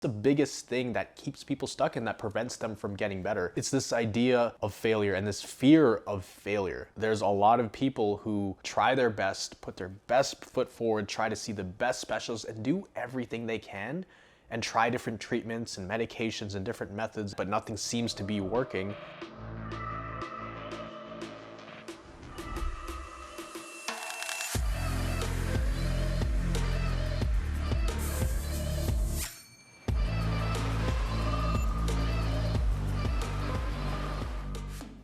The biggest thing that keeps people stuck and that prevents them from getting better. It's this idea of failure and this fear of failure. There's a lot of people who try their best, put their best foot forward, try to see the best specialists and do everything they can and try different treatments and medications and different methods, but nothing seems to be working.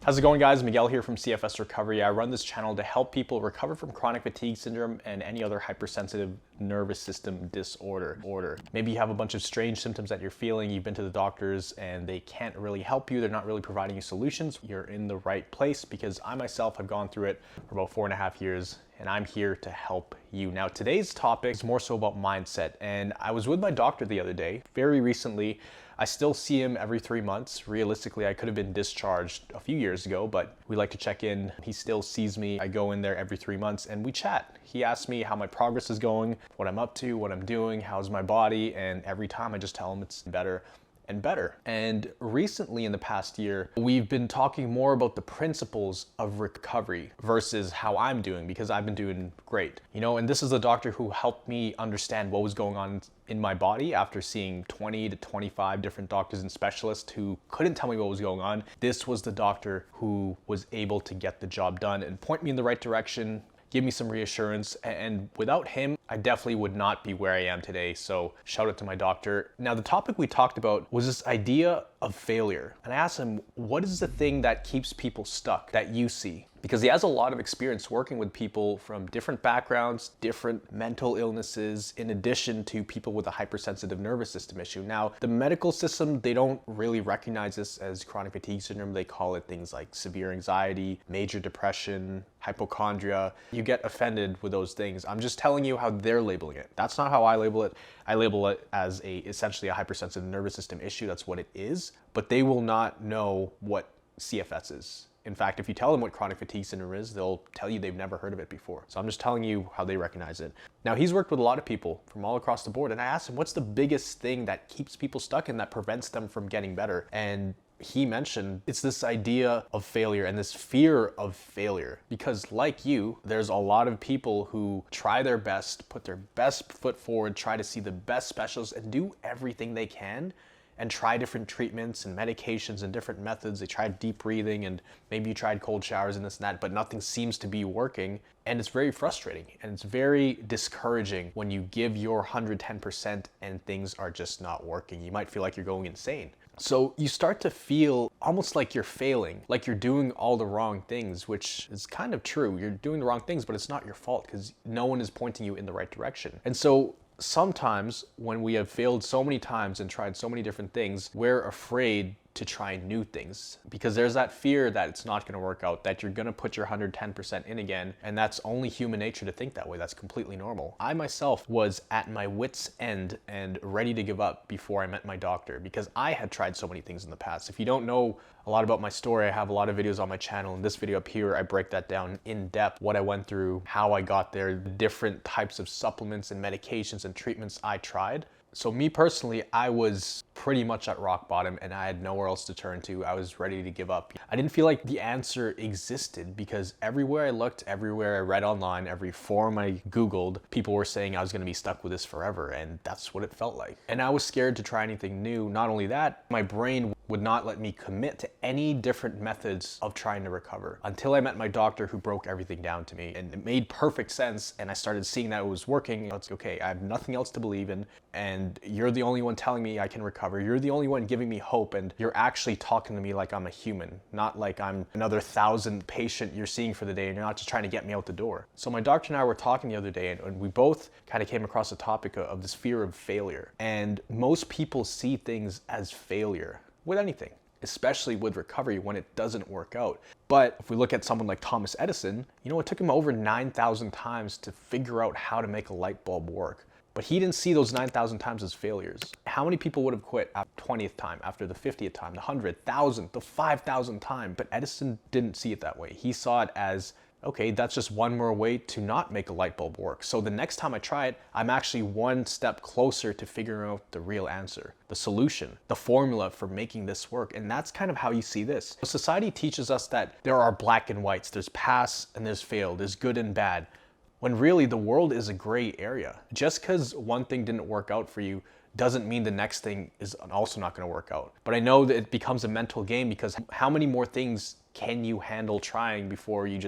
How's it going, guys? Miguel here from CFS Recovery. I run this channel to help people recover from chronic fatigue syndrome and any other hypersensitive nervous system disorder. Maybe you have a bunch of strange symptoms that you're feeling, you've been to the doctors and they can't really help you, they're not really providing you solutions. You're in the right place because I myself have gone through it for about 4.5 years and I'm here to help you. Now, today's topic is more so about mindset, and I was with my doctor the other day, very recently. I still see him every 3 months. Realistically, I could have been discharged a few years ago, but we like to check in. He still sees me. I go in there every 3 months and we chat. He asks me how my progress is going, what I'm up to, what I'm doing, how's my body, and every time I just tell him it's better and better. And recently in the past year, we've been talking more about the principles of recovery versus how I'm doing, because I've been doing great. You know, and this is a doctor who helped me understand what was going on in my body after seeing 20 to 25 different doctors and specialists who couldn't tell me what was going on. This was the doctor who was able to get the job done and point me in the right direction, give me some reassurance, and without him, I definitely would not be where I am today. So shout out to my doctor. Now, the topic we talked about was this idea of failure. And I asked him, what is the thing that keeps people stuck that you see? Because he has a lot of experience working with people from different backgrounds, different mental illnesses, in addition to people with a hypersensitive nervous system issue. Now, the medical system, they don't really recognize this as chronic fatigue syndrome. They call it things like severe anxiety, major depression, hypochondria. You get offended with those things. I'm just telling you how they're labeling it. That's not how I label it. I label it as essentially a hypersensitive nervous system issue. That's what it is. But they will not know what CFS is. In fact, if you tell them what chronic fatigue syndrome is, they'll tell you they've never heard of it before. So I'm just telling you how they recognize it. Now, he's worked with a lot of people from all across the board, and I asked him, what's the biggest thing that keeps people stuck and that prevents them from getting better? And he mentioned it's this idea of failure and this fear of failure. Because like you, there's a lot of people who try their best, put their best foot forward, try to see the best specialists and do everything they can and try different treatments and medications and different methods. They tried deep breathing and maybe you tried cold showers and this and that, but nothing seems to be working. And it's very frustrating and it's very discouraging when you give your 110% and things are just not working. You might feel like you're going insane. So you start to feel almost like you're failing, like you're doing all the wrong things, which is kind of true. You're doing the wrong things, but it's not your fault because no one is pointing you in the right direction. And so sometimes when we have failed so many times and tried so many different things, we're afraid to try new things because there's that fear that it's not going to work out, that you're going to put your 110% in again. And that's only human nature to think that way. That's completely normal. I myself was at my wit's end and ready to give up before I met my doctor because I had tried so many things in the past. If you don't know a lot about my story, I have a lot of videos on my channel. In this video up here, I break that down in depth, what I went through, how I got there, the different types of supplements and medications and treatments I tried. So me personally, I was pretty much at rock bottom and I had nowhere else to turn to. I was ready to give up. I didn't feel like the answer existed because everywhere I looked, everywhere I read online, every forum I Googled, people were saying I was going to be stuck with this forever, and that's what it felt like. And I was scared to try anything new. Not only that, my brain would not let me commit to any different methods of trying to recover until I met my doctor who broke everything down to me. And it made perfect sense and I started seeing that it was working. It's okay, I have nothing else to believe in and you're the only one telling me I can recover. You're the only one giving me hope and you're actually talking to me like I'm a human, not like I'm another 1,000 patient you're seeing for the day and you're not just trying to get me out the door. So my doctor and I were talking the other day and we both kind of came across the topic of this fear of failure. And most people see things as failure with anything, especially with recovery when it doesn't work out. But if we look at someone like Thomas Edison, you know, it took him over 9,000 times to figure out how to make a light bulb work. But he didn't see those 9,000 times as failures. How many people would have quit after the 20th time, after the 50th time, the 100th, 1,000th, the 5,000th time? But Edison didn't see it that way. He saw it as Okay, that's just one more way to not make a light bulb work. So the next time I try it, I'm actually one step closer to figuring out the real answer, the solution, the formula for making this work. And that's kind of how you see this. Society teaches us that there are black and whites, there's pass and there's fail, there's good and bad, when really the world is a gray area. Just because one thing didn't work out for you doesn't mean the next thing is also not going to work out. But I know that it becomes a mental game, because how many more things can you handle trying before you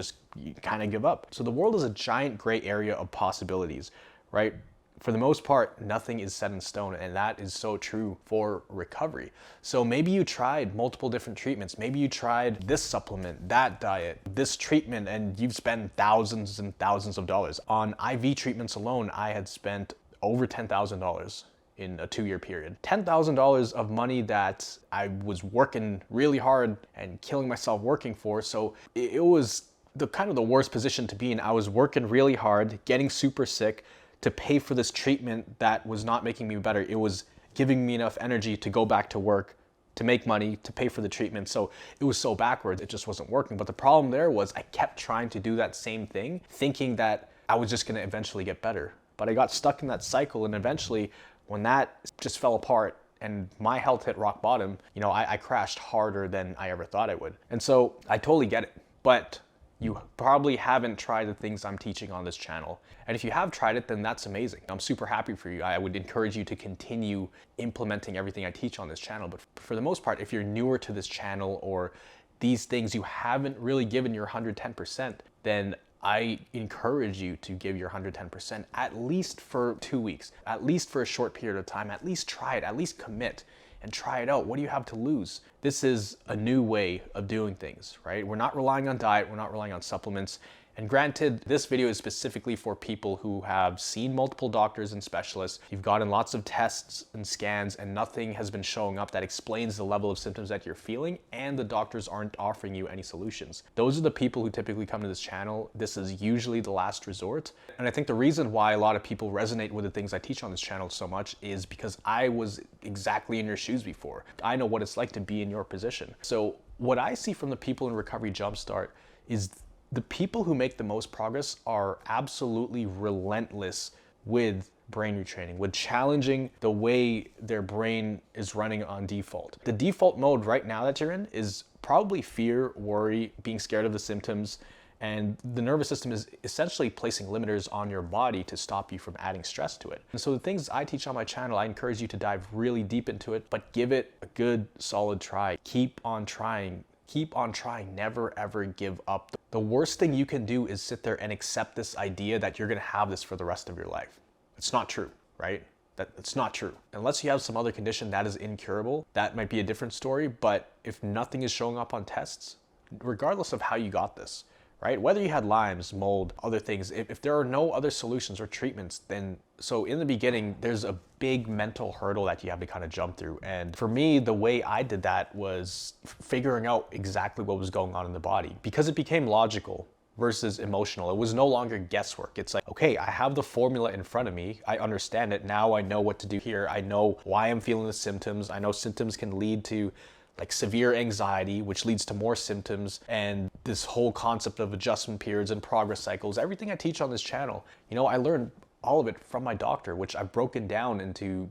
kind of give up? So the world is a giant gray area of possibilities, right? For the most part, nothing is set in stone, and that is so true for recovery. So maybe you tried multiple different treatments. Maybe you tried this supplement, that diet, this treatment, and you've spent thousands and thousands of dollars. On IV treatments alone, I had spent over $10,000 in a 2-year period. $10,000 of money that I was working really hard and killing myself working for. So it was the kind of the worst position to be in. I was working really hard, getting super sick to pay for this treatment that was not making me better. It was giving me enough energy to go back to work, to make money, to pay for the treatment. So it was so backwards, it just wasn't working. But the problem there was I kept trying to do that same thing, thinking that I was just gonna eventually get better. But I got stuck in that cycle, and eventually, when that just fell apart and my health hit rock bottom, I crashed harder than I ever thought I would. And so I totally get it, but you probably haven't tried the things I'm teaching on this channel. And if you have tried it, then that's amazing. I'm super happy for you. I would encourage you to continue implementing everything I teach on this channel. But for the most part, if you're newer to this channel, or these things you haven't really given your 110%, then I encourage you to give your 110% at least for 2 weeks, at least for a short period of time. At least try it, at least commit and try it out. What do you have to lose? This is a new way of doing things, right? We're not relying on diet, we're not relying on supplements. And granted, this video is specifically for people who have seen multiple doctors and specialists. You've gotten lots of tests and scans, and nothing has been showing up that explains the level of symptoms that you're feeling, and the doctors aren't offering you any solutions. Those are the people who typically come to this channel. This is usually the last resort. And I think the reason why a lot of people resonate with the things I teach on this channel so much is because I was exactly in your shoes before. I know what it's like to be in your position. So what I see from the people in Recovery Jumpstart is the people who make the most progress are absolutely relentless with brain retraining, with challenging the way their brain is running on default. The default mode right now that you're in is probably fear, worry, being scared of the symptoms, and the nervous system is essentially placing limiters on your body to stop you from adding stress to it. And so the things I teach on my channel, I encourage you to dive really deep into it, but give it a good, solid try. Keep on trying. Keep on trying, never ever give up. The worst thing you can do is sit there and accept this idea that you're gonna have this for the rest of your life. It's not true, right? It's not true. Unless you have some other condition that is incurable, that might be a different story, but if nothing is showing up on tests, regardless of how you got this, right? Whether you had Lyme's, mold, other things, if there are no other solutions or treatments, then so in the beginning, there's a big mental hurdle that you have to kind of jump through. And for me, the way I did that was figuring out exactly what was going on in the body, because it became logical versus emotional. It was no longer guesswork. It's like, okay, I have the formula in front of me. I understand it. Now I know what to do here. I know why I'm feeling the symptoms. I know symptoms can lead to like severe anxiety, which leads to more symptoms, and this whole concept of adjustment periods and progress cycles. Everything I teach on this channel, I learned all of it from my doctor, which I've broken down into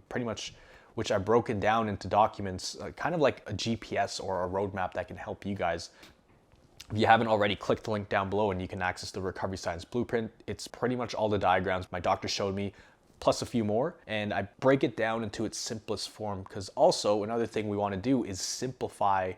documents, kind of like a GPS or a roadmap that can help you guys. If you haven't already, click the link down below and you can access the Recovery Science Blueprint. It's pretty much all the diagrams my doctor showed me, plus a few more, and I break it down into its simplest form, because also another thing we want to do is simplify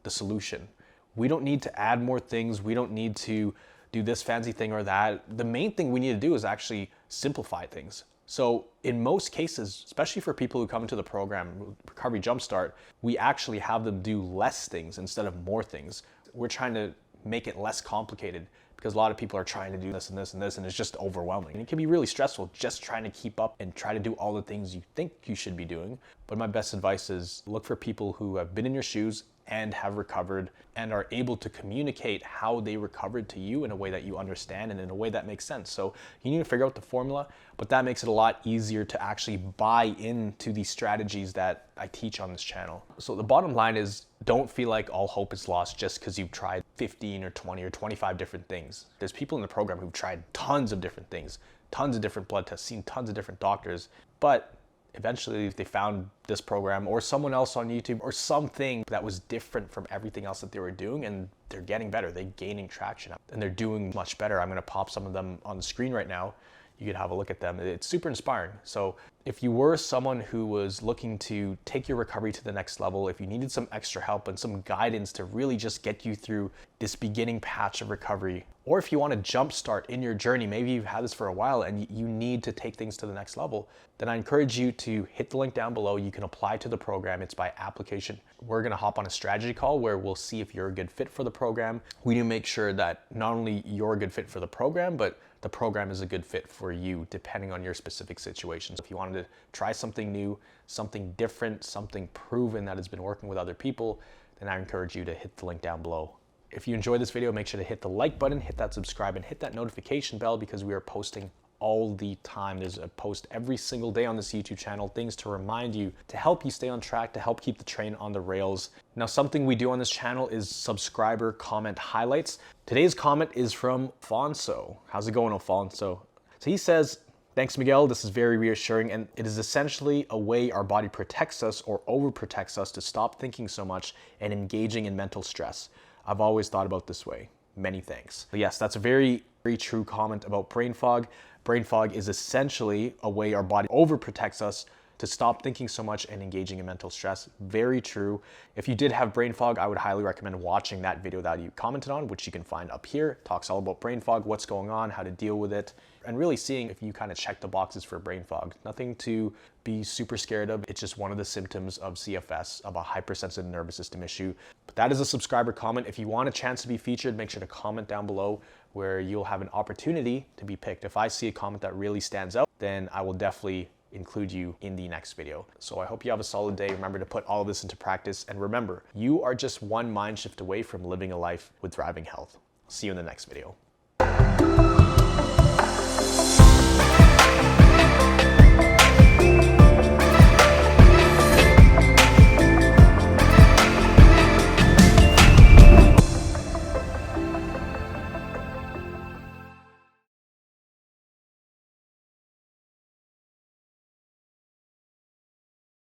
the solution. We don't need to add more things. We don't need to do this fancy thing or that. The main thing we need to do is actually simplify things. So in most cases, especially for people who come into the program, Recovery Jumpstart, we actually have them do less things instead of more things. We're trying to make it less complicated, because a lot of people are trying to do this and this and this, and it's just overwhelming. And it can be really stressful just trying to keep up and try to do all the things you think you should be doing. But my best advice is look for people who have been in your shoes and have recovered and are able to communicate how they recovered to you in a way that you understand and in a way that makes sense. So you need to figure out the formula, but that makes it a lot easier to actually buy into the strategies that I teach on this channel. So the bottom line is, don't feel like all hope is lost just because you've tried 15 or 20 or 25 different things. There's people in the program who've tried tons of different things, tons of different blood tests, seen tons of different doctors, but eventually they found this program or someone else on YouTube or something that was different from everything else that they were doing, and they're getting better, they're gaining traction, and they're doing much better. I'm gonna pop some of them on the screen right now. You could have a look at them. It's super inspiring. So if you were someone who was looking to take your recovery to the next level, if you needed some extra help and some guidance to really just get you through this beginning patch of recovery, or if you want to jumpstart in your journey, maybe you've had this for a while and you need to take things to the next level, then I encourage you to hit the link down below. You can apply to the program. It's by application. We're gonna hop on a strategy call where we'll see if you're a good fit for the program. We need to make sure that not only you're a good fit for the program, but the program is a good fit for you depending on your specific situations. If you wanted to try something new, something different, something proven that has been working with other people, then I encourage you to hit the link down below. If you enjoyed this video, make sure to hit the like button, hit that subscribe, and hit that notification bell because we are posting all the time. There's a post every single day on this YouTube channel, things to remind you, to help you stay on track, to help keep the train on the rails. Now, something we do on this channel is subscriber comment highlights. Today's comment is from Fonso. How's it going, Alfonso? So he says, "Thanks, Miguel. This is very reassuring, and it is essentially a way our body protects us or overprotects us to stop thinking so much and engaging in mental stress. I've always thought about this way. Many thanks." But yes, that's a very true comment about brain fog. Brain fog is essentially a way our body overprotects us to stop thinking so much and engaging in mental stress. Very true. If you did have brain fog, I would highly recommend watching that video that you commented on, which you can find up here. It talks all about brain fog, what's going on, how to deal with it, and really seeing if you kind of check the boxes for brain fog. Nothing to be super scared of. It's just one of the symptoms of CFS, of a hypersensitive nervous system issue. But that is a subscriber comment. If you want a chance to be featured, make sure to comment down below where you'll have an opportunity to be picked. If I see a comment that really stands out, then I will definitely include you in the next video. So I hope you have a solid day. Remember to put all of this into practice. And remember, you are just one mind shift away from living a life with thriving health. See you in the next video.